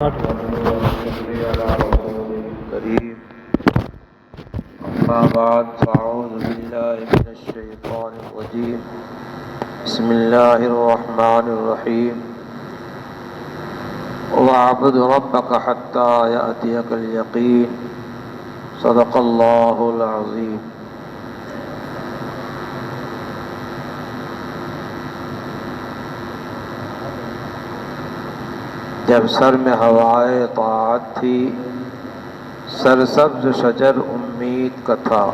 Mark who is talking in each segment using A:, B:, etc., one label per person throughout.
A: ونصلي على رسوله الكريم أما بعد فأعوذ بالله من الشيطان الرجيم بسم الله الرحمن الرحيم واعبد ربك حتى يأتيك اليقين صدق الله العظيم. جب سر میں ہوائے طاعت تھی سرسبز شجر امید کا تھا.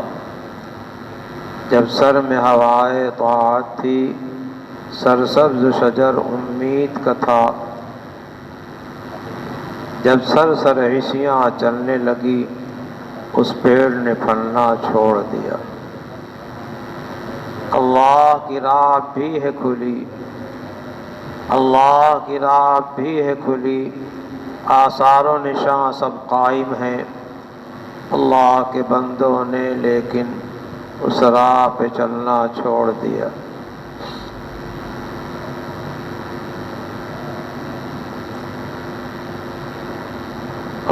A: جب سر میں ہوائے طاعت تھی سرسبز شجر امید کا تھا. جب سر عیسیاں چلنے لگی اس پیڑ نے پھلنا چھوڑ دیا. اللہ کی راہ بھی ہے کھلی، اللہ کی راہ بھی ہے کھلی، آثار و نشاں سب قائم ہیں. اللہ کے بندوں نے لیکن اس راہ پہ چلنا چھوڑ دیا.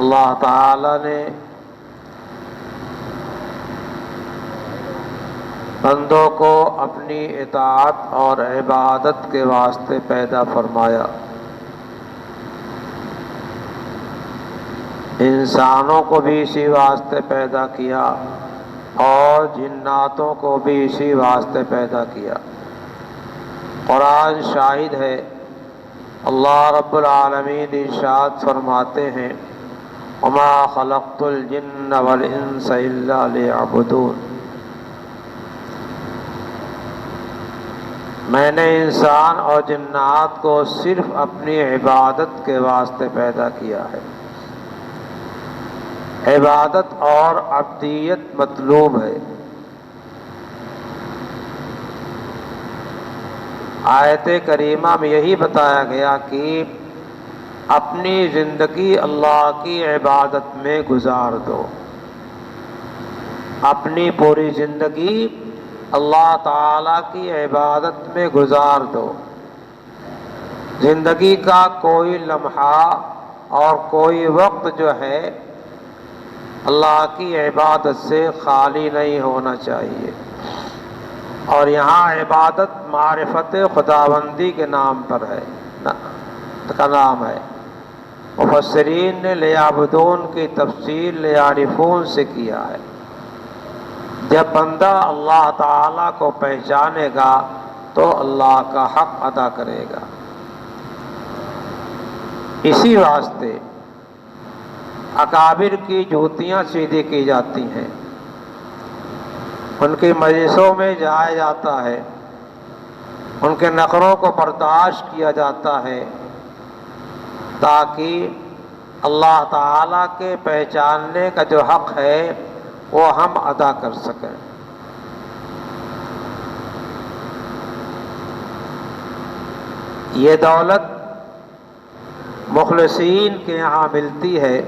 A: اللہ تعالی نے بندوں کو اپنی اطاعت اور عبادت کے واسطے پیدا فرمایا. انسانوں کو بھی اسی واسطے پیدا کیا اور جناتوں کو بھی اسی واسطے پیدا کیا. قرآن شاہد ہے. اللہ رب العالمین ارشاد فرماتے ہیں وَمَا خَلَقْتُ الْجِنَّ وَالْإِنسَ إِلَّا لِيَعْبُدُونِ. میں نے انسان اور جنات کو صرف اپنی عبادت کے واسطے پیدا کیا ہے. عبادت اور عبدیت مطلوب ہے. آیت کریمہ میں یہی بتایا گیا کہ اپنی زندگی اللہ کی عبادت میں گزار دو. اپنی پوری زندگی اللہ تعالیٰ کی عبادت میں گزار دو. زندگی کا کوئی لمحہ اور کوئی وقت جو ہے اللہ کی عبادت سے خالی نہیں ہونا چاہیے. اور یہاں عبادت معرفت خداوندی کے نام پر ہے کا نام ہے. مفسرین نے لیعبدون کی تفسیر لیعرفون سے کیا ہے. جب بندہ اللہ تعالیٰ کو پہچانے گا تو اللہ کا حق ادا کرے گا. اسی واسطے اکابر کی جوتیاں سیدھی کی جاتی ہیں، ان کی مجلسوں میں جایا جاتا ہے، ان کے نخروں کو برداشت کیا جاتا ہے تاکہ اللہ تعالیٰ کے پہچاننے کا جو حق ہے وہ ہم ادا کر سکیں. یہ دولت مخلصین کے یہاں ملتی ہے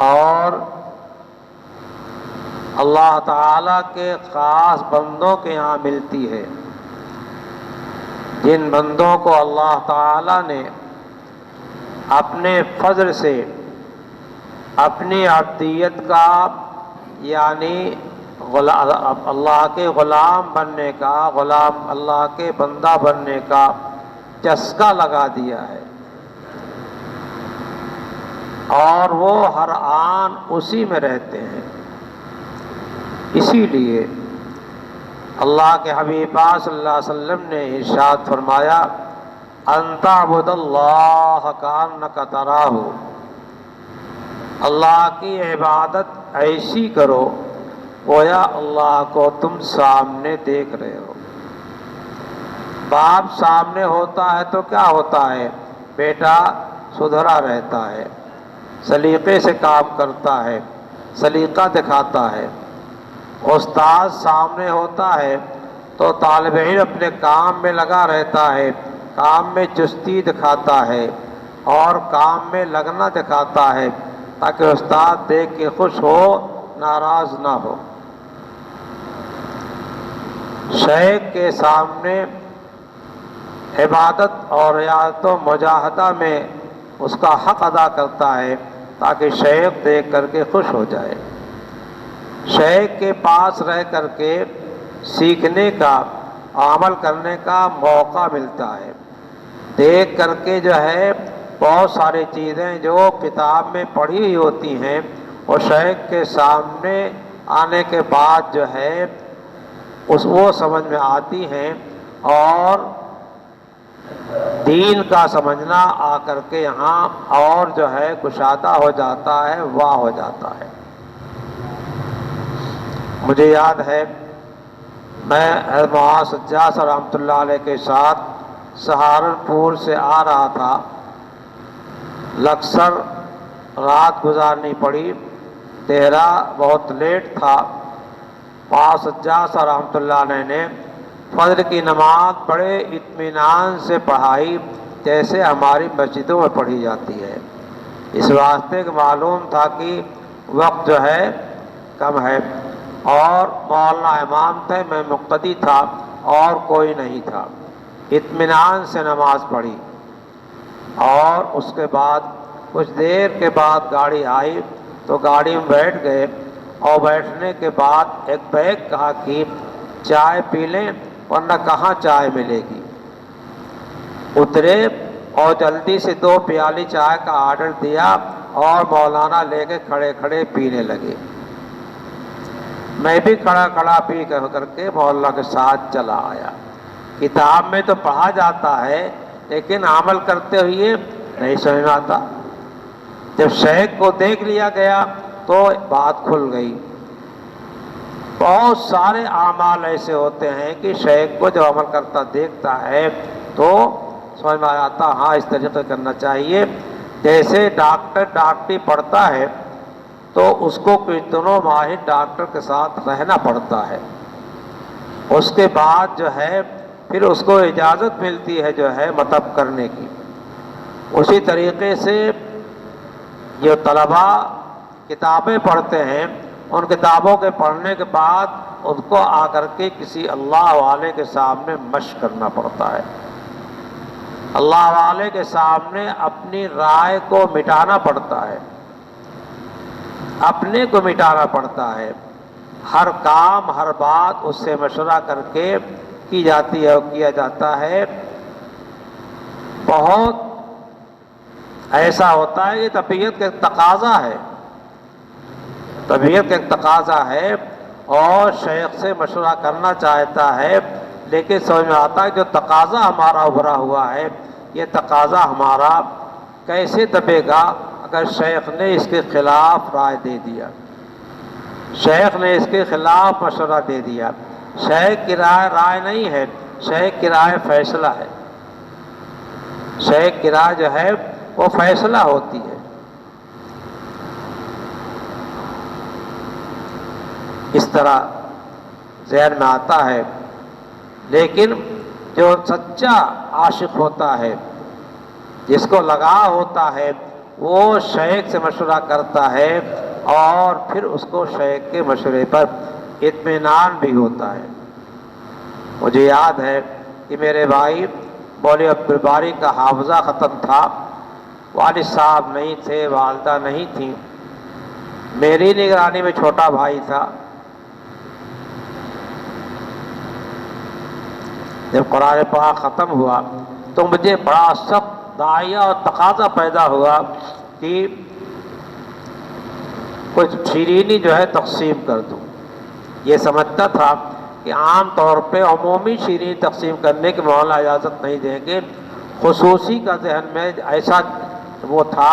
A: اور اللہ تعالیٰ کے خاص بندوں کے یہاں ملتی ہے. جن بندوں کو اللہ تعالیٰ نے اپنے فضل سے اپنی عبدیت کا یعنی اللہ کے غلام بننے کا، اللہ کے بندہ بننے کا چسکا لگا دیا ہے اور وہ ہر آن اسی میں رہتے ہیں. اسی لیے اللہ کے حبیب پاک صلی اللہ علیہ وسلم نے ارشاد فرمایا ان تعبد اللہ کأنک تراہ. اللہ کی عبادت ایسی کرو گویا اللہ کو تم سامنے دیکھ رہے ہو. باپ سامنے ہوتا ہے تو کیا ہوتا ہے؟ بیٹا سدھرا رہتا ہے، سلیقے سے کام کرتا ہے، سلیقہ دکھاتا ہے. استاد سامنے ہوتا ہے تو طالب علم اپنے کام میں لگا رہتا ہے، کام میں چستی دکھاتا ہے اور کام میں لگنا دکھاتا ہے تاکہ استاد دیکھ کے خوش ہو، ناراض نہ ہو. شیخ کے سامنے عبادت اور ریاضت و مجاہدہ میں اس کا حق ادا کرتا ہے تاکہ شیخ دیکھ کر کے خوش ہو جائے۔ شیخ کے پاس رہ کر کے سیکھنے کا، عمل کرنے کا موقع ملتا ہے۔ دیکھ کر کے جو ہے بہت ساری چیزیں جو کتاب میں پڑھی ہوئی ہوتی ہیں وہ شیخ کے سامنے آنے کے بعد جو ہے وہ سمجھ میں آتی ہیں، اور دین کا سمجھنا آ کر کے یہاں اور جو ہے کشادہ ہو جاتا ہے، واہ ہو جاتا ہے۔ مجھے یاد ہے میں حضرت معاذ سجاد صاحب رحمۃ اللہ علیہ کے ساتھ سہارنپور سے آ رہا تھا، لکسر رات گزارنی پڑی، تہرا بہت لیٹ تھا۔ معاذ سجاد صاحب رحمۃ اللہ علیہ نے فجر کی نماز بڑے اطمینان سے پڑھائی جیسے ہماری مسجدوں میں پڑھی جاتی ہے، اس واسطے کہ معلوم تھا کہ وقت جو ہے کم ہے، اور مولانا امام تھے، میں مقتدی تھا اور کوئی نہیں تھا۔ اطمینان سے نماز پڑھی، اور اس کے بعد کچھ دیر کے بعد گاڑی آئی تو گاڑی میں بیٹھ گئے، اور بیٹھنے کے بعد ایک بیگ کہا کہ چائے پی لیں ورنہ کہاں چائے ملے گی۔ اترے اور جلدی سے 2 پیالی چائے کا آرڈر دیا اور مولانا لے کے کھڑے کھڑے پینے لگے۔ میں بھی کھڑا کھڑا پی کر کے مولانا کے ساتھ چلا آیا۔ کتاب میں تو پڑھا جاتا ہے لیکن عمل کرتے ہوئے نہیں سمجھ میں آتا۔ جب شیخ کو دیکھ لیا گیا تو بات کھل گئی۔ بہت سارے اعمال ایسے ہوتے ہیں کہ شیخ کو جب عمل کرتا دیکھتا ہے تو سمجھ میں آتا، ہاں اس طریقے کرنا چاہیے۔ جیسے ڈاکٹر ڈاکٹری پڑھتا ہے تو اس کو کتنوں ماہر ڈاکٹر کے ساتھ رہنا پڑتا ہے، اس کے بعد جو ہے پھر اس کو اجازت ملتی ہے جو ہے مطلب کرنے کی۔ اسی طریقے سے جو طلباء کتابیں پڑھتے ہیں، ان کتابوں کے پڑھنے کے بعد ان کو آ کر کے کسی اللہ والے کے سامنے مشق کرنا پڑتا ہے، اللہ والے کے سامنے اپنی رائے کو مٹانا پڑتا ہے، اپنے کو مٹانا پڑتا ہے۔ ہر کام ہر بات اس سے مشورہ کر کے کی جاتی ہے اور کیا جاتا ہے۔ بہت ایسا ہوتا ہے کہ طبیعت کا ایک تقاضا ہے، طبیعت کا ایک تقاضا ہے، اور شیخ سے مشورہ کرنا چاہتا ہے، لیکن سمجھ میں آتا ہے جو تقاضا ہمارا ابھرا ہوا ہے یہ تقاضا ہمارا کیسے دبے گا اگر شیخ نے اس کے خلاف رائے دے دیا، شیخ نے اس کے خلاف مشورہ دے دیا۔ شیخ کی رائے نہیں ہے، شیخ کی رائے فیصلہ ہے، شیخ کی رائے جو ہے وہ فیصلہ ہوتی ہے۔ اس طرح ذہن میں آتا ہے، لیکن جو سچا عاشق ہوتا ہے، جس کو لگاؤ ہوتا ہے، وہ شیخ سے مشورہ کرتا ہے اور پھر اس کو شیخ کے مشورے پر اطمینان بھی ہوتا ہے۔ مجھے یاد ہے کہ میرے بھائی مولوی عبدالباری کا حافظہ ختم تھا، والد صاحب نہیں تھے، والدہ نہیں تھیں، میری نگرانی میں چھوٹا بھائی تھا۔ جب قرآن پاک ختم ہوا تو مجھے بڑا سخت داعیہ اور تقاضا پیدا ہوا کہ کچھ شیرینی جو ہے تقسیم کر دوں۔ یہ سمجھتا تھا کہ عام طور پہ عمومی شیرینی تقسیم کرنے کی مولانا اجازت نہیں دیں گے، خصوصی کا ذہن میں ایسا وہ تھا،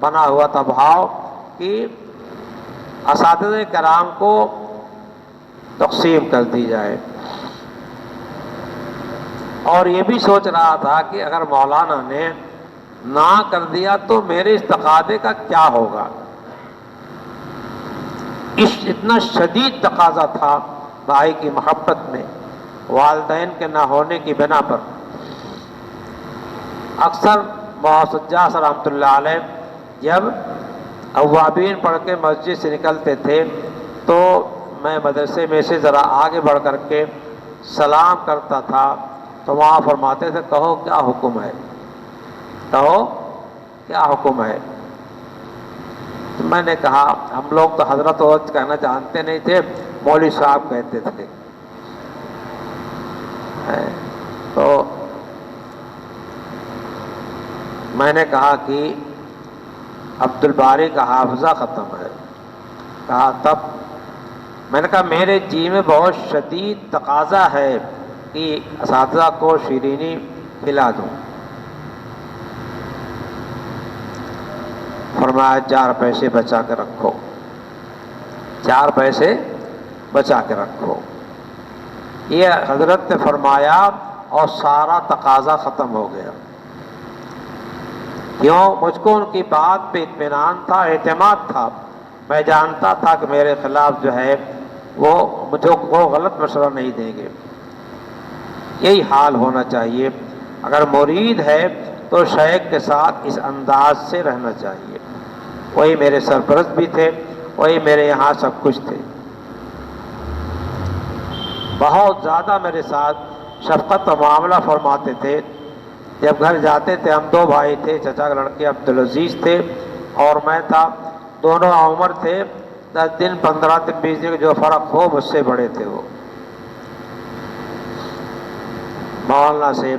A: بنا ہوا تھا بھاؤ کہ اساتذہ کرام کو تقسیم کر دی جائے، اور یہ بھی سوچ رہا تھا کہ اگر مولانا نے نہ کر دیا تو میرے اس تقاضے کا کیا ہوگا۔ اتنا شدید تقاضا تھا بھائی کی محبت میں، والدین کے نہ ہونے کی بنا پر۔ اکثر مولانا سجاد رحمۃ اللہ علیہ جب اوابین پڑھ کے مسجد سے نکلتے تھے تو میں مدرسے میں سے ذرا آگے بڑھ کر کے سلام کرتا تھا تو وہاں فرماتے تھے کہو کیا حکم ہے، کہو کیا حکم ہے؟ تو میں نے کہا ہم لوگ تو حضرت عورت کہنا جانتے نہیں تھے، مولوی صاحب کہتے تھے۔ تو میں نے کہا کہ عبد الباری کا حافظہ ختم ہے۔ کہا تب؟ میں نے کہا میرے جی میں بہت شدید تقاضا ہے کہ اساتذہ کو شیرینی کھلا دوں۔ فرمایا 4 پیسے بچا کے رکھو، 4 پیسے بچا کے رکھو۔ یہ حضرت نے فرمایا اور سارا تقاضا ختم ہو گیا۔ کیوں؟ مجھ کو ان کی بات پہ اطمینان تھا، اعتماد تھا۔ میں جانتا تھا کہ میرے خلاف جو ہے وہ مجھے وہ غلط مشورہ نہیں دیں گے۔ یہی حال ہونا چاہیے۔ اگر مرید ہے تو شیخ کے ساتھ اس انداز سے رہنا چاہیے۔ وہی میرے سرپرست بھی تھے، وہی میرے یہاں سب کچھ تھے۔ بہت زیادہ میرے ساتھ شفقت و معاملہ فرماتے تھے۔ جب گھر جاتے تھے، ہم 2 بھائی تھے، چچا کے لڑکے عبدالعزیز تھے اور میں تھا، دونوں عمر تھے 10 دن 15 دن 20 دن جو فرق ہو مجھ سے بڑے تھے۔ وہ مولانا سے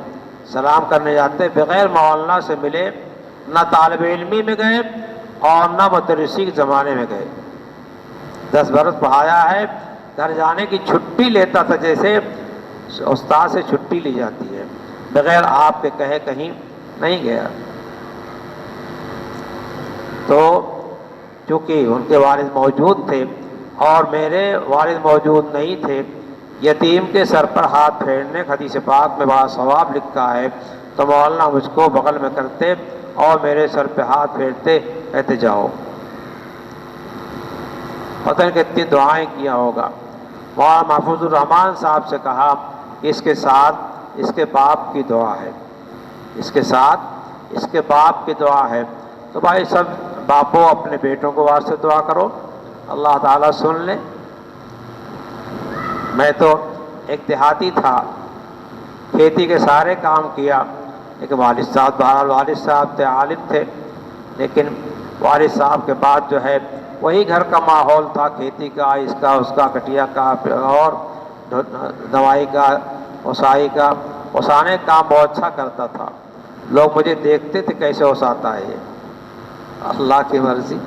A: سلام کرنے جاتے، بغیر مولانا سے ملے نہ طالب علمی میں گئے اور نہ مدرسی کے زمانے میں گئے۔ 10 برس پڑھایا ہے، گھر جانے کی چھٹی لیتا تھا جیسے استاد سے چھٹی لی جاتی ہے، بغیر آپ کے کہے کہیں نہیں گیا۔ تو چونکہ ان کے والد موجود تھے اور میرے والد موجود نہیں تھے، یتیم کے سر پر ہاتھ پھیرنے حدیث پاک میں بڑا ثواب لکھا ہے، تو مولانا مجھ کو بغل میں کرتے اور میرے سر پہ ہاتھ پھیرتے، کہتے جاؤ۔ پتہ نہیں کتنی دعائیں کیا ہوگا۔ مولانا محفوظ الرحمان صاحب سے کہا اس کے ساتھ اس کے باپ کی دعا ہے، اس کے ساتھ اس کے باپ کی دعا ہے۔ تو بھائی سب باپوں اپنے بیٹوں کو واسطے دعا کرو، اللہ تعالیٰ سن لے۔ میں تو ایک دیہاتی تھا، کھیتی کے سارے کام کیا، لیکن والد صاحب بہرحال والد صاحب تھے، عالم تھے، لیکن والد صاحب کے بعد جو ہے وہی گھر کا ماحول تھا، کھیتی کا، اس کا اس کا کٹیا کا اور دوائی کا، اوسائی کا۔ اوسانے کا کام بہت اچھا کرتا تھا، لوگ مجھے دیکھتے تھے کیسے اوساتا ہے یہ، اللہ کی مرضی۔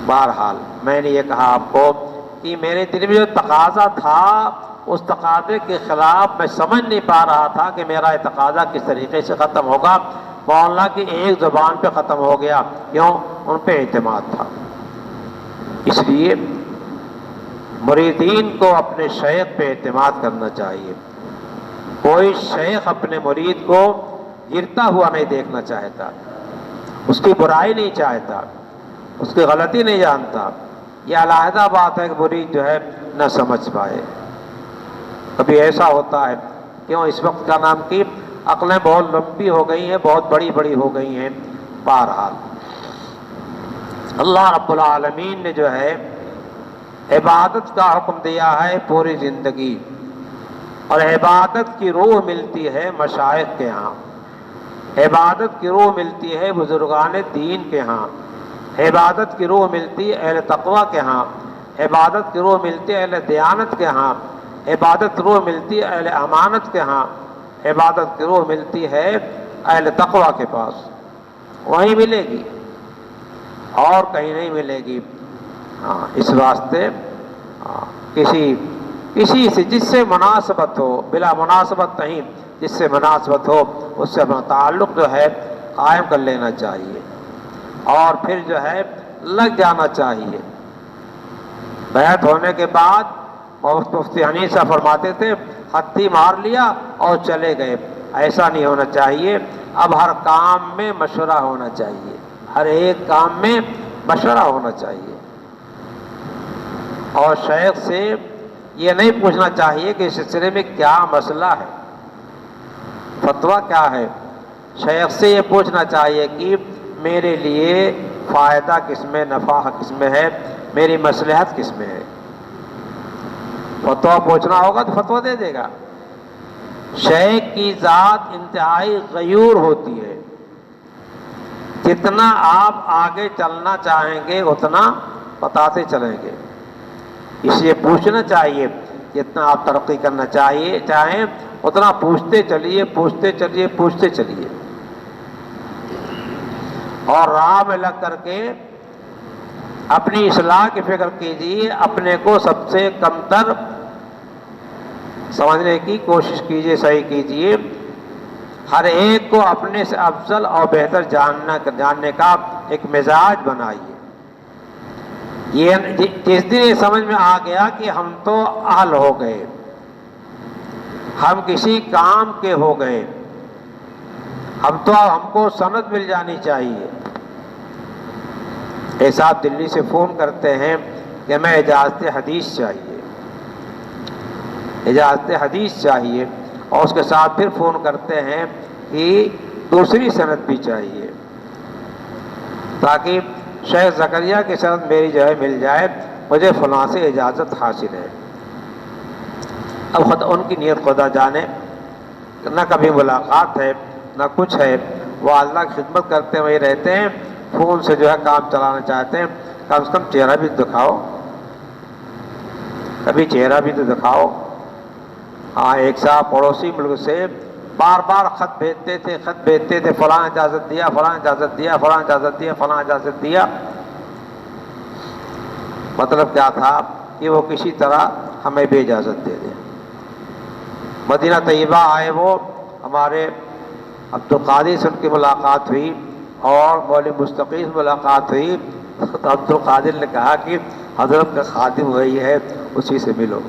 A: بہرحال میں نے یہ کہا آپ کو کہ میرے دل میں جو تقاضا تھا اس تقاضے کے خلاف میں سمجھ نہیں پا رہا تھا کہ میرا یہ تقاضا کس طریقے سے ختم ہوگا۔ مولانا کی ایک زبان پہ ختم ہو گیا، کیوں؟ ان پہ اعتماد تھا۔ اس لیے مریدین کو اپنے شیخ پہ اعتماد کرنا چاہیے۔ کوئی شیخ اپنے مرید کو گرتا ہوا نہیں دیکھنا چاہتا، اس کی برائی نہیں چاہتا، اس کی غلطی نہیں جانتا۔ یہ علیحدہ بات ہے کہ مرید جو ہے نہ سمجھ پائے۔ کبھی ایسا ہوتا ہے، کیوں اس وقت کا نام کی عقلیں بہت لمبی ہو گئی ہیں، بہت بڑی بڑی ہو گئی ہیں۔ بہرحال اللہ رب العالمین نے جو ہے عبادت کا حکم دیا ہے پوری زندگی، اور عبادت کی روح ملتی ہے مشائخ کے ہاں، عبادت کی روح ملتی ہے بزرگان دین کے ہاں، عبادت کی روح ملتی ہے اہل تقوی کے ہاں، عبادت کی روح ملتی ہے اہل دیانت کے ہاں، عبادت کی روح ملتی ہے اہل امانت کے ہاں، عبادت کی روح ملتی ہے اہل تقوی کے پاس، وہیں ملے گی اور کہیں نہیں ملے گی۔ اس واسطے کسی سے جس سے مناسبت ہو، بلا مناسبت نہیں، جس سے مناسبت ہو اس سے اپنا تعلق جو ہے قائم کر لینا چاہیے، اور پھر جو ہے لگ جانا چاہیے۔ بیعت ہونے کے بعد مفتی حنیف صاحب فرماتے تھے ہتھی مار لیا اور چلے گئے، ایسا نہیں ہونا چاہیے۔ اب ہر کام میں مشورہ ہونا چاہیے، ہر ایک کام میں مشورہ ہونا چاہیے، اور شیخ سے یہ نہیں پوچھنا چاہیے کہ اس سلسلے میں کیا مسئلہ ہے، فتویٰ کیا ہے۔ شیخ سے یہ پوچھنا چاہیے کہ میرے لیے فائدہ کس میں، نفع کس میں ہے، میری مصلحت کس میں ہے۔ فتویٰ پوچھنا ہوگا تو فتویٰ دے دے گا۔ شیخ کی ذات انتہائی غیور ہوتی ہے، جتنا آپ آگے چلنا چاہیں گے اتنا بتاتے چلیں گے، اس لیے پوچھنا چاہیے، جتنا آپ ترقی کرنا چاہیں اتنا پوچھتے چلیے، پوچھتے چلیے، پوچھتے چلیے، اور راہ میں لگ کر کے اپنی اصلاح کی فکر کیجیے، اپنے کو سب سے کمتر سمجھنے کی کوشش کیجیے، صحیح کیجیے، ہر ایک کو اپنے سے افضل اور بہتر جاننے کا ایک مزاج بنائیے۔ یہ جس دن یہ سمجھ میں آ گیا کہ ہم تو اہل ہو گئے، ہم کسی کام کے ہو گئے، ہم کو سند مل جانی چاہیے۔ ایسا آپ دلی سے فون کرتے ہیں کہ ہمیں اجازت حدیث چاہیے، اجازت حدیث چاہیے، اور اس کے ساتھ پھر فون کرتے ہیں کہ دوسری سند بھی چاہیے، تاکہ شیخ زکریا کی سند میری جو ہے مل جائے، مجھے فلاں سے اجازت حاصل ہے۔ اب خود ان کی نیت خدا جانے، نہ کبھی ملاقات ہے نہ کچھ ہے، وہ اللہ کی خدمت کرتے ہوئے رہتے ہیں، فون سے جو ہے کام چلانا چاہتے ہیں، کم سے کم چہرہ بھی دکھاؤ، کبھی چہرہ بھی تو دکھاؤ۔ ہاں، ایک صاحب پڑوسی ملک سے بار بار خط بھیجتے تھے، فلاں اجازت دیا، فلاں اجازت دیا، فلاں اجازت دیا، فلاں اجازت دیا۔ مطلب کیا تھا کہ وہ کسی طرح ہمیں بھی اجازت دے دیں۔ مدینہ طیبہ آئے، وہ ہمارے عبدالقادر سے ان کی ملاقات ہوئی اور مولوی مستقیم سے ملاقات ہوئی، تو عبدالقادر نے کہا کہ حضرت کا خادم وہی ہے، اسی سے ملو۔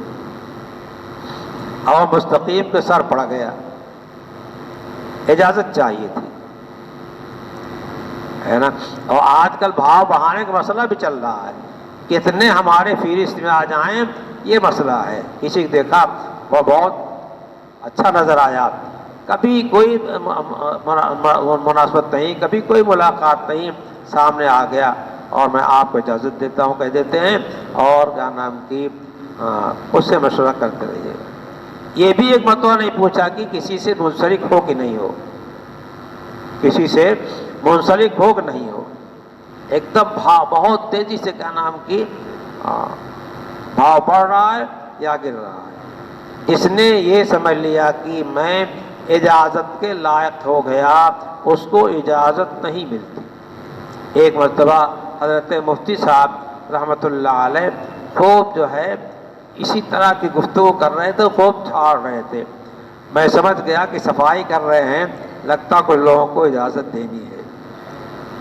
A: اور مستقیم کے سر پڑ گیا، اجازت چاہیے تھی، ہے نا۔ اور آج کل بھاؤ بڑھانے کا مسئلہ بھی چل رہا ہے، کتنے ہمارے فہرست میں آ جائیں، یہ مسئلہ ہے۔ کسی کو دیکھا وہ بہت اچھا نظر آیا، کبھی کوئی مناسبت نہیں، کبھی کوئی ملاقات نہیں، سامنے آ گیا اور میں آپ کو اجازت دیتا ہوں کہہ دیتے ہیں، اور کیا نام کی اس سے مشورہ کرتے رہیے۔ یہ بھی ایک مرتبہ نہیں پوچھا کہ کسی سے منسلک ہو کہ نہیں ہو، کسی سے منسلک ہو کہ نہیں ہو، ایک دم بہت تیزی سے کیا نام کی بھاؤ بڑھ رہا ہے یا گر رہا ہے۔ اس نے یہ سمجھ لیا کہ میں اجازت کے لائق ہو گیا، اس کو اجازت نہیں ملتی۔ ایک مرتبہ حضرت مفتی صاحب رحمۃ اللہ علیہ خوب جو ہے اسی طرح کی گفتگو کر رہے تھے، خوب چھاڑ رہے تھے، میں سمجھ گیا کہ صفائی کر رہے ہیں، لگتا کوئی لوگوں کو اجازت دینی ہے،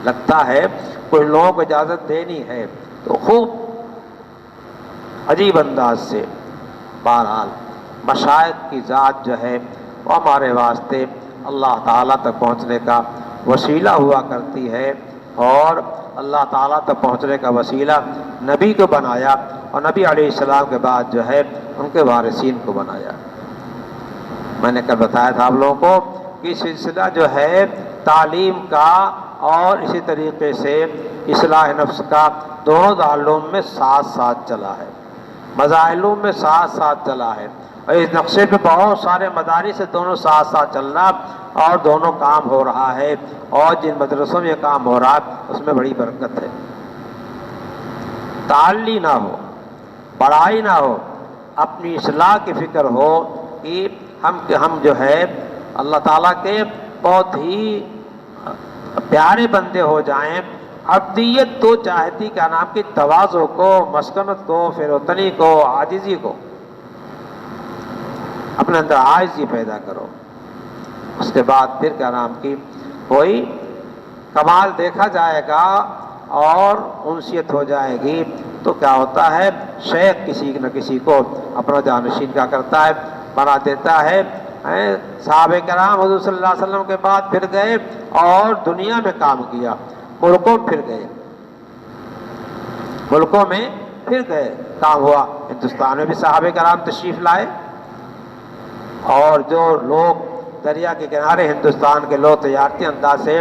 A: لگتا ہے کوئی لوگوں کو اجازت دینی ہے، تو خوب عجیب انداز سے۔ بہرحال مشائخ کی ذات جو ہے وہ ہمارے واسطے اللہ تعالیٰ تک پہنچنے کا وسیلہ ہوا کرتی ہے، اور اللہ تعالیٰ تک پہنچنے کا وسیلہ نبی کو بنایا، اور نبی علیہ السلام کے بعد جو ہے ان کے وارثین کو بنایا۔ میں نے کل بتایا تھا آپ لوگوں کو کہ سلسلہ جو ہے تعلیم کا اور اسی طریقے سے اصلاح نفس کا دونوں دارالعلوم میں ساتھ ساتھ چلا ہے، مظاہر میں ساتھ ساتھ چلا ہے، اور اس نقشے پہ بہت سارے مدارس سے دونوں ساتھ ساتھ چل رہا، اور دونوں کام ہو رہا ہے، اور جن مدرسوں میں یہ کام ہو رہا ہے اس میں بڑی برکت ہے۔ تعلی نہ ہو، پڑھائی نہ ہو، اپنی اصلاح کی فکر ہو کہ ہم جو ہے اللہ تعالیٰ کے بہت ہی پیارے بندے ہو جائیں۔ عبدیت تو چاہتی کیا نام کی تواضع کو، مسکنت کو، فروتنی کو، عاجزی کو، اپنے اندر عاجزی پیدا کرو، اس کے بعد پھر کیا نام کی کوئی کمال دیکھا جائے گا اور انسیت ہو جائے گی۔ تو کیا ہوتا ہے، شیخ کسی نہ کسی کو اپنا جانشین کیا کرتا ہے، بنا دیتا ہے۔ صحابہ کرام حضور صلی اللہ علیہ وسلم کے بعد پھر گئے اور دنیا میں کام کیا، ملکوں میں پھر گئے، ملکوں میں پھر گئے، کام ہوا۔ ہندوستان میں بھی صحابہ کرام تشریف لائے، اور جو لوگ دریا کے کنارے ہندوستان کے لوگ تجارتی انداز سے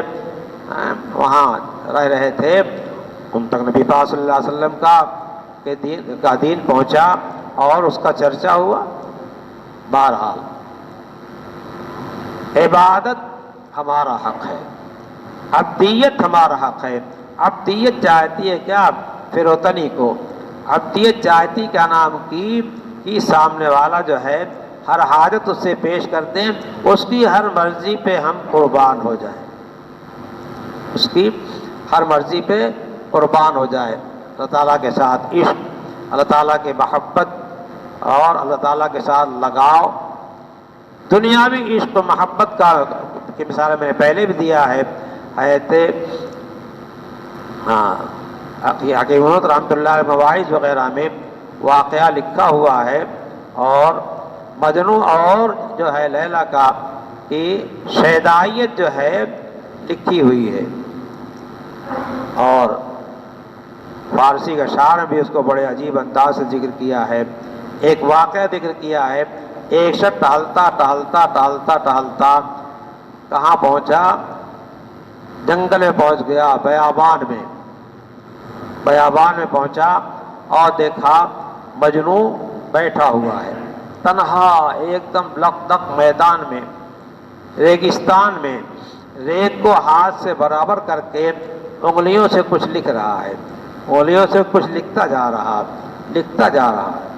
A: وہاں رہ رہے تھے، ان تک نبی پاک صلی اللہ علیہ وسلم کا دین پہنچا اور اس کا چرچا ہوا۔ بہرحال عبادت ہمارا حق ہے، عبدیت ہمارا حق ہے. عبدیت چاہتی ہے کیا؟ فروتنی کو. عبدیت چاہتی کیا نام کی کہ سامنے والا جو ہے ہر حاجت اس سے پیش کرتے ہیں، اس کی ہر مرضی پہ ہم قربان ہو جائیں، اس کی ہر مرضی پہ قربان ہو جائے. اللہ تعالیٰ کے ساتھ عشق، اللہ تعالیٰ کی محبت اور اللہ تعالیٰ کے ساتھ لگاؤ. دنیاوی عشق و محبت کی مثال میں نے پہلے بھی دیا ہے. حیات حکیم رحمۃ اللہ علیہ مواعظ وغیرہ میں واقعہ لکھا ہوا ہے، اور مجنوں اور جو ہے لیلا کا کی شیدائیت جو ہے لکھی ہوئی ہے. اور فارسی کا شاعر بھی اس کو بڑے عجیب انداز سے ذکر کیا ہے. ایک واقعہ ذکر کیا ہے. ایک شخص ٹہلتا ٹہلتا ٹہلتا ٹہلتا کہاں پہنچا؟ جنگل میں پہنچ گیا، بیابان میں پہنچا اور دیکھا مجنوں بیٹھا ہوا ہے تنہا ایک دم لقدق میدان میں، ریگستان میں، ریت کو ہاتھ سے برابر کر کے انگلیوں سے کچھ لکھ رہا ہے، انگلیوں سے کچھ لکھتا جا رہا ہے.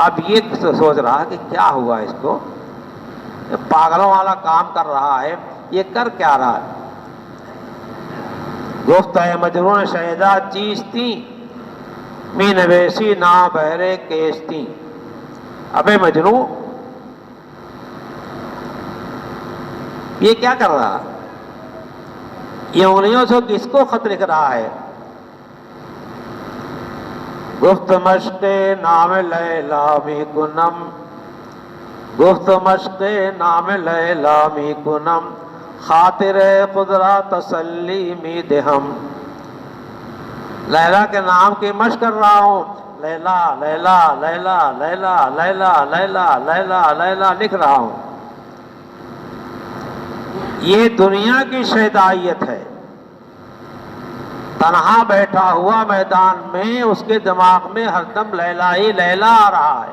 A: اب یہ سوچ رہا کہ کیا ہوا اس کو، پاگلوں والا کام کر رہا ہے، یہ کر کیا رہا ہے؟ گفت ہے مجنوں شیدا چیز تھی می نویسی نا بہرے کیستی. ابے مجنوں یہ کیا کر رہا؟ یہ انگلیوں سے کس کو خط لکھ رہا ہے؟ گفت مشق نام لیلا می کنم، گفت مشق نام لیلا می کنم، خاطر قدرا تسلی می دہم. لیلا کے نام کی مشق کر رہا ہوں، لیلا لیلا لیلا لیلا لیلا لیلا لیلا لیلا لکھ رہا ہوں. یہ دنیا کی شیدائیت ہے. تنہا بیٹھا ہوا میدان میں اس کے دماغ میں ہر دم لیلا ہی لیلا آ رہا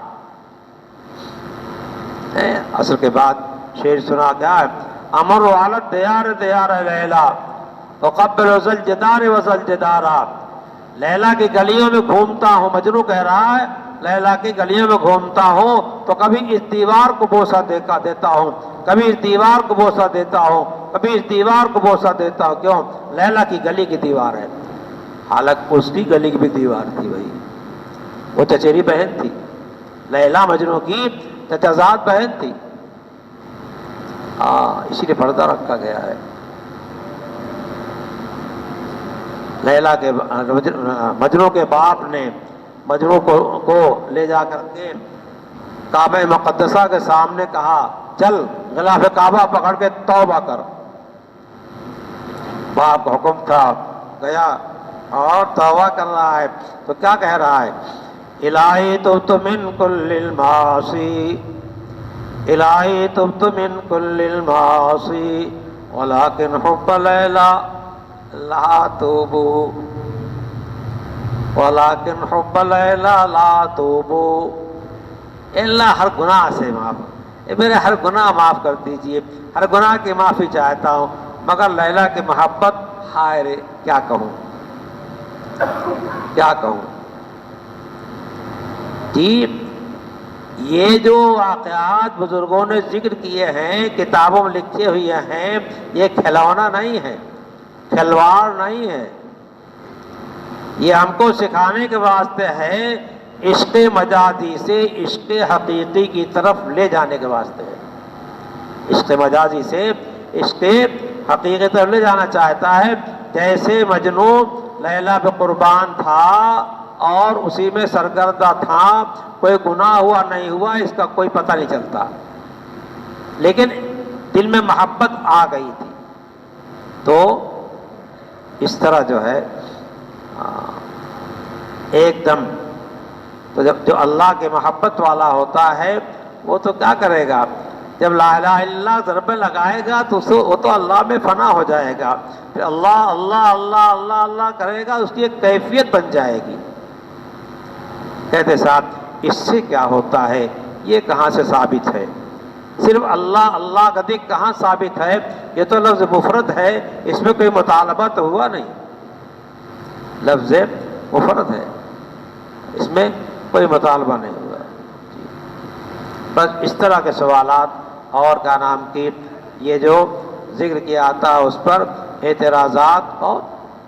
A: ہے. اصل کے بعد شعر سنا کیا ہے؟ امر والد دیار دیار لیلا وقبل وزل جدار وزل جدارا. لیلا کی گلیوں میں گھومتا ہوں، مجنوں کہہ رہا ہے لیلا کی گلیوں میں گھومتا ہوں تو کبھی اس دیوار کو بوسہ دیتا ہوں، کبھی اس دیوار کو بوسہ دیتا ہوں، کبھی اس دیوار کو بوسہ دیتا ہوں. کیوں؟ لیلا کی گلی کی دیوار ہے. حالانکہ اس کی گلی کی بھی دیوار تھی بھائی، وہ چچیری بہن تھی. لیلا مجنوں کی چچازاد بہن تھی. اسی لیے پردہ رکھا گیا ہے. لیلا کے مجنوں کے باپ نے مجنوں کو لے جا کر کے کعبہ مقدسہ کے سامنے کہا چل غلاف کعبہ پکڑ کے توبہ کر. باپ کا حکم تھا، گیا اور توبہ کر رہا ہے. تو کیا کہہ رہا ہے؟ الہی تبت من کل المعاصی، الہی تبت من کل المعاصی ولکن حب لیلا لا توبو، ولکن حب لیلا لا توبو. اللہ ہر گناہ سے معاف، میرے ہر گناہ معاف کر دیجئے، ہر گناہ کی معافی چاہتا ہوں، مگر لیلا کی محبت ہائے رے کیا کہوں، کیا کہوں. جی یہ جو واقعات بزرگوں نے ذکر کیے ہیں، کتابوں میں لکھے ہوئے ہیں، یہ کھلونا نہیں ہے، کھلواڑ نہیں ہے. یہ ہم کو سکھانے کے واسطے ہے، عشق مجازی سے عشق حقیقی کی طرف لے جانے کے واسطے ہے. عشق مجازی سے عشق حقیقی کی طرف لے جانا چاہتا ہے. جیسے مجنوں لیلا پہ قربان تھا اور اسی میں سرگردہ تھا، کوئی گناہ ہوا نہیں ہوا اس کا کوئی پتہ نہیں چلتا، لیکن دل میں محبت آ گئی تھی. تو اس طرح جو ہے ایک دم تو جو اللہ کے محبت والا ہوتا ہے وہ تو کیا کرے گا؟ جب لا الہ الا اللہ ضرب لگائے گا تو وہ تو اللہ میں فنا ہو جائے گا، پھر اللہ اللہ اللہ اللہ اللہ کرے گا، اس کی ایک کیفیت بن جائے گی. کہتے صاحب اس سے کیا ہوتا ہے؟ یہ کہاں سے ثابت ہے؟ صرف اللہ اللہ کا ذکر کہاں ثابت ہے؟ یہ تو لفظ مفرد ہے، اس میں کوئی مطالبہ تو ہوا نہیں، لفظ مفرد ہے، اس میں کوئی مطالبہ نہیں ہوا۔ بس اس طرح کے سوالات اور کا نام کی یہ جو ذکر کیا آتا ہے اس پر اعتراضات، اور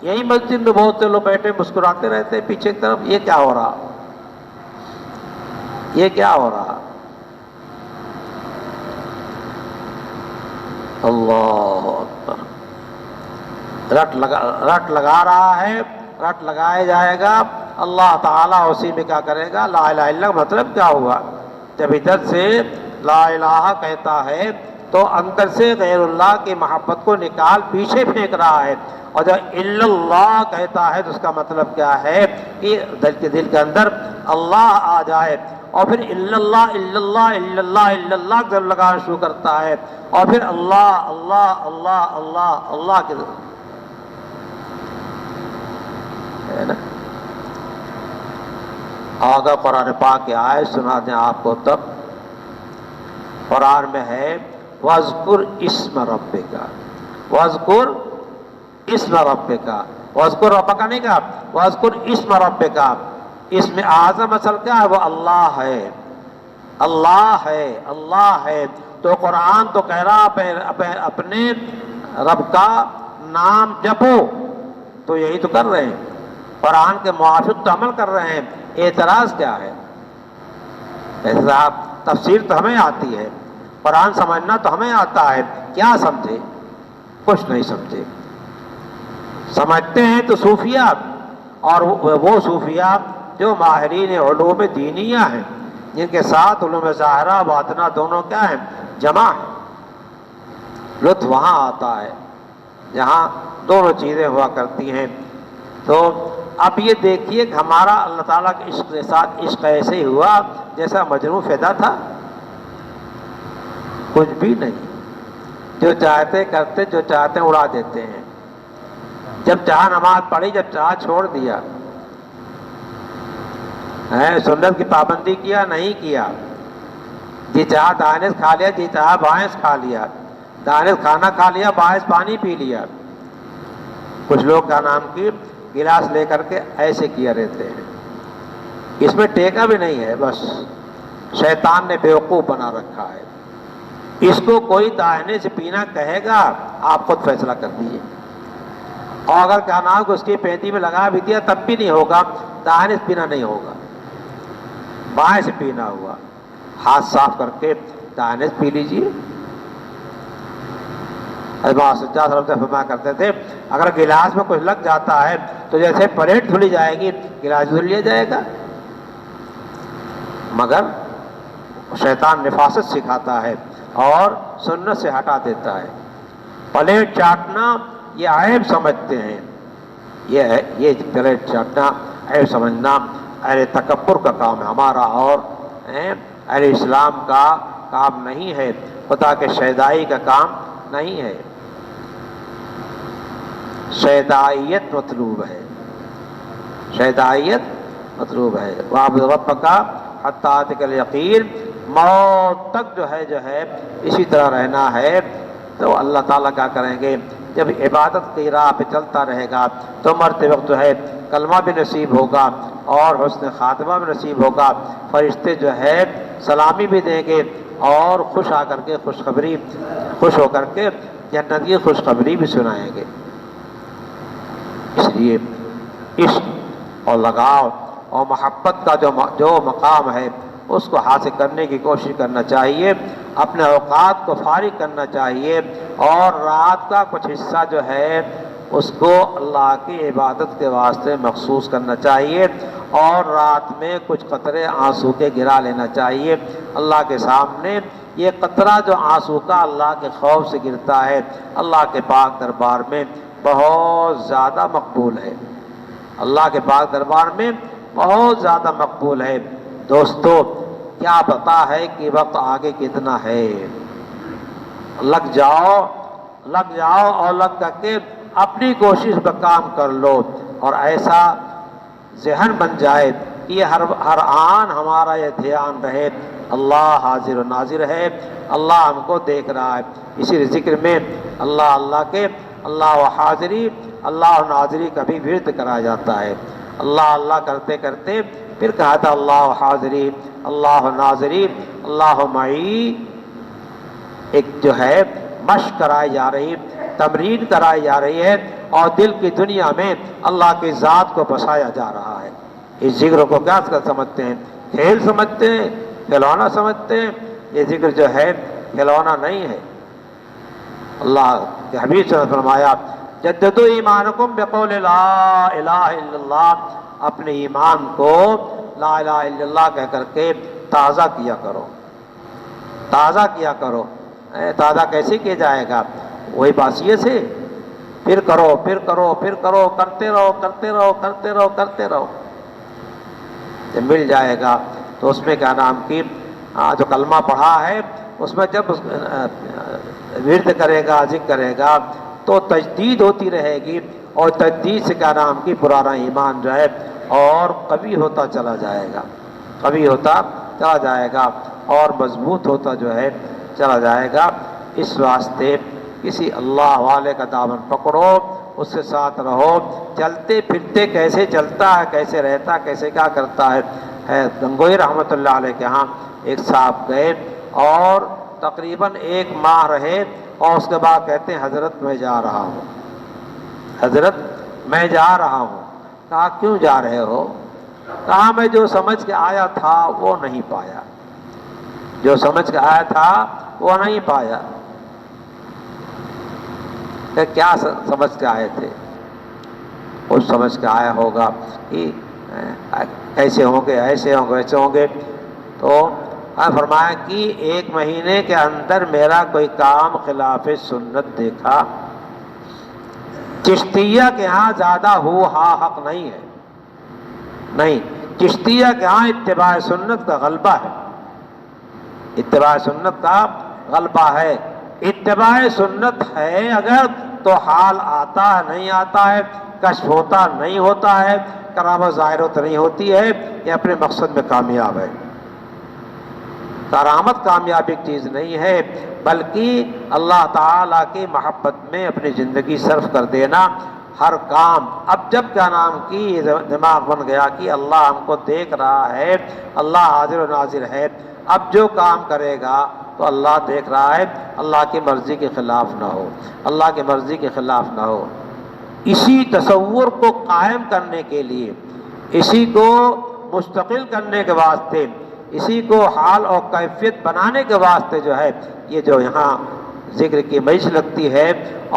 A: یہی مسجد میں بہت سے لوگ بیٹھے مسکراتے رہتے ہیں پیچھے کی طرف، یہ کیا ہو رہا، یہ کیا ہو رہا؟ اللہ اکبر، رٹ لگا رہا ہے، رٹ لگایا جائے گا، اللہ تعالیٰ اسی میں کیا کرے گا؟ لا الہ الا اللہ مطلب کیا ہوا؟ جب ادھر سے لا الہ کہتا ہے تو اندر سے غیر اللہ کی محبت کو نکال پیچھے پھینک رہا ہے، اور جب الا اللہ کہتا ہے تو اس کا مطلب کیا ہے کہ دل کے اندر اللہ آ جائے، اور پھر الا اللہ الا اللہ الا اللہ الا اللہ جب لگانا شروع کرتا ہے، اور پھر اللہ اللہ اللہ اللہ اللہ کے ہے نا۔ اگر قرآن پاک کی آیت سنا دیں آپ کو، تب قرآن میں ہے وَاذْكُرْ اسْمَ رَبِّكَ، وَاذْكُرْ اسْمَ رَبِّكَ، وَاذْكُرْ رَبَّكَ نہیں کہا، وَاذْكُرْ اسْمَ رَبِّكَ۔ اس میں اعظم اصل کیا ہے؟ وہ اللہ ہے، اللہ ہے، اللہ ہے۔ تو قرآن تو کہہ رہا اپنے رب کا نام جپو، تو یہی تو کر رہے ہیں، قرآن کے موافق تو عمل کر رہے ہیں، اعتراض کیا ہے؟ ایسے آپ تفسیر تو ہمیں آتی ہے، قرآن سمجھنا تو ہمیں آتا ہے، کیا سمجھے؟ کچھ نہیں سمجھے۔ سمجھتے ہیں تو صوفیہ، اور وہ صوفیہ جو ماہرین علوم دینیہ ہیں، جن کے ساتھ علوم ظاہرہ باطنہ دونوں کیا ہیں؟ جمع ہیں۔ لطف وہاں آتا ہے جہاں دونوں چیزیں ہوا کرتی ہیں۔ تو اب یہ دیکھیے کہ ہمارا اللہ تعالیٰ کے عشق کے ساتھ عشق ایسے ہی ہوا جیسا مجنون فدا تھا، کچھ بھی نہیں، جو چاہتے کرتے، جو چاہتے اڑا دیتے ہیں، جب چاہا نماز پڑھی، جب چاہا چھوڑ دیا، سنت کی پابندی کیا نہیں کیا، جی چاہا دانش کھا لیا، جی چاہا بھینس کھا لیا، دانش کھانا کھا لیا، بھینس پانی پی لیا۔ کچھ لوگ کا نام کی گلاس لے کر کے ایسے کیا رہتے ہیں، اس میں ٹیکا بھی نہیں ہے، بس شیطان نے بیوقوف بنا رکھا ہے۔ اس کو کوئی داہنے سے پینا کہے گا، آپ خود فیصلہ کر دیجیے، اور اگر کیا نام اس کی پینتی میں لگا بھی دیا تب بھی نہیں ہوگا، داہنے سے پینا نہیں ہوگا، بائیں سے پینا ہوا، ہاتھ صاف کر کے داہنے سے پی لیجیے۔ سجاد صاحب سے فرمایا کرتے تھے اگر گلاس میں کچھ لگ جاتا ہے تو جیسے پلیٹ دھلی جائے گی گلاس دھل لیا جائے گا، مگر شیطان نفاست سکھاتا ہے اور سنت سے ہٹا دیتا ہے۔ پلیٹ چاٹنا یہ عیب سمجھتے ہیں، یہ پلیٹ چاٹنا عیب سمجھنا اہل تکبر کا کام ہے ہمارا، اور اہل اسلام کا کام نہیں ہے، خدا کے شیدائی کا کام نہیں ہے۔ شیدائیت مطلوب ہے، شیدائیت مطلوب ہے۔ وَاعْبُدْ رَبَّكَ حَتَّىٰ يَأْتِيَكَ الْيَقِينُ، موت تک جو ہے اسی طرح رہنا ہے۔ تو اللہ تعالیٰ کیا کریں گے؟ جب عبادت کی راہ پہ چلتا رہے گا تو مرتے وقت جو ہے کلمہ بھی نصیب ہوگا اور حسن خاتمہ بھی نصیب ہوگا، فرشتے جو ہے سلامی بھی دیں گے اور خوش آ کر کے خوشخبری، خوش ہو کر کے جنت کی خوشخبری بھی سنائیں گے۔ اس لیے عشق اور لگاؤ اور محبت کا جو مقام ہے اس کو حاصل کرنے کی کوشش کرنا چاہیے، اپنے اوقات کو فارغ کرنا چاہیے، اور رات کا کچھ حصہ جو ہے اس کو اللہ کی عبادت کے واسطے مخصوص کرنا چاہیے، اور رات میں کچھ قطرے آنسو کے گرا لینا چاہیے اللہ کے سامنے۔ یہ قطرہ جو آنسو کا اللہ کے خوف سے گرتا ہے اللہ کے پاک دربار میں بہت زیادہ مقبول ہے، اللہ کے پاک دربار میں بہت زیادہ مقبول ہے۔ دوستو کیا پتا ہے کہ وقت آگے کتنا ہے؟ لگ جاؤ اور لگ کر کے اپنی کوشش پر کام کر لو، اور ایسا ذہن بن جائے کہ ہر آن ہمارا یہ دھیان رہے اللہ حاضر و ناظر ہے، اللہ ہم کو دیکھ رہا ہے۔ اسی ذکر میں اللہ اللہ کے اللہ و حاضری اللہ و ناظری کا بھی ورد کرایا جاتا ہے۔ اللہ اللہ کرتے کرتے پھر کہا تھا اللہ حاضری اللہ ناظری اللہ معی، ایک جو ہے مشق کرائی جا رہی، تمرین کرائی جا رہی ہے، اور دل کی دنیا میں اللہ کی ذات کو بسایا جا رہا ہے۔ اس ذکر کو کیا سمجھتے ہیں؟ کھیل سمجھتے ہیں، کھلونا سمجھتے ہیں؟ یہ ذکر جو ہے کھلونا نہیں ہے۔ اللہ کے حبیب صلی اللہ علیہ وسلم فرمایا جددوا ایمانکم بقول لا الہ الا اللہ، اپنے ایمان کو لا الہ الا اللہ کہہ کر کے تازہ کیا کرو، تازہ کیا کرو۔ تازہ کیسے کیا جائے گا؟ وہی باسیے سے، پھر کرو پھر کرو پھر کرو، کرتے رہو کرتے رہو کرتے رہو کرتے رہو، جب مل جائے گا تو اس میں کیا نام کی جو کلمہ پڑھا ہے اس میں جب ورد کرے گا ذکر کرے گا تو تجدید ہوتی رہے گی، اور تجدید سے کیا نام کی پرانا ایمان جو ہے اور قوی ہوتا چلا جائے گا، قوی ہوتا چلا جائے گا اور مضبوط ہوتا جو ہے چلا جائے گا۔ اس واسطے کسی اللہ والے کا دامن پکڑو، اس کے ساتھ رہو، چلتے پھرتے کیسے چلتا ہے، کیسے رہتا، کیسے کیا کرتا ہے۔ گنگوئی رحمۃ اللہ علیہ کے ہاں ایک صاحب گئے اور تقریباً 1 ماہ رہے، اور اس کے بعد کہتے ہیں حضرت میں جا رہا ہوں، حضرت میں جا رہا ہوں۔ کہا کیوں جا رہے ہو؟ کہا میں جو سمجھ کے آیا تھا وہ نہیں پایا، جو سمجھ کے آیا تھا وہ نہیں پایا۔ کہ کیا سمجھ کے آئے تھے؟ وہ سمجھ کے آیا ہوگا کہ ایسے ہوں گے ایسے ہوں گے ایسے ہوں گے، تو فرمایا کہ 1 مہینے کے اندر میرا کوئی کام خلاف سنت دیکھا، چشتیہ کے ہاں زیادہ ہو ہا حق نہیں ہے، نہیں، چشتیہ کے ہاں اتباع سنت کا غلبہ ہے، اتباع سنت کا غلبہ ہے۔ اتباع سنت ہے اگر تو حال آتا ہے نہیں آتا ہے، کشف ہوتا نہیں ہوتا ہے، کرامت ظاہر ہوتا نہیں ہوتی ہے، یہ اپنے مقصد میں کامیاب ہے۔ کرامت کامیابی کی چیز نہیں ہے، بلکہ اللہ تعالیٰ کی محبت میں اپنی زندگی صرف کر دینا، ہر کام۔ اب جب کیا نام کی دماغ بن گیا کہ اللہ ہم کو دیکھ رہا ہے، اللہ حاضر و ناظر ہے، اب جو کام کرے گا تو اللہ دیکھ رہا ہے، اللہ کی مرضی کے خلاف نہ ہو، اللہ کی مرضی کے خلاف نہ ہو۔ اسی تصور کو قائم کرنے کے لیے، اسی کو مستقل کرنے کے واسطے، اسی کو حال اور کیفیت بنانے کے واسطے جو ہے یہ جو یہاں ذکر کی مجلس لگتی ہے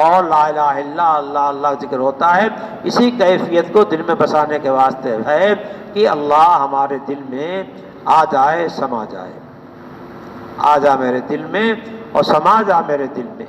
A: اور لا الہ الا اللہ اللہ ذکر ہوتا ہے، اسی کیفیت کو دل میں بسانے کے واسطے ہے کہ اللہ ہمارے دل میں آ جائے، سما جائے، آ جا میرے دل میں اور سما جا میرے دل میں۔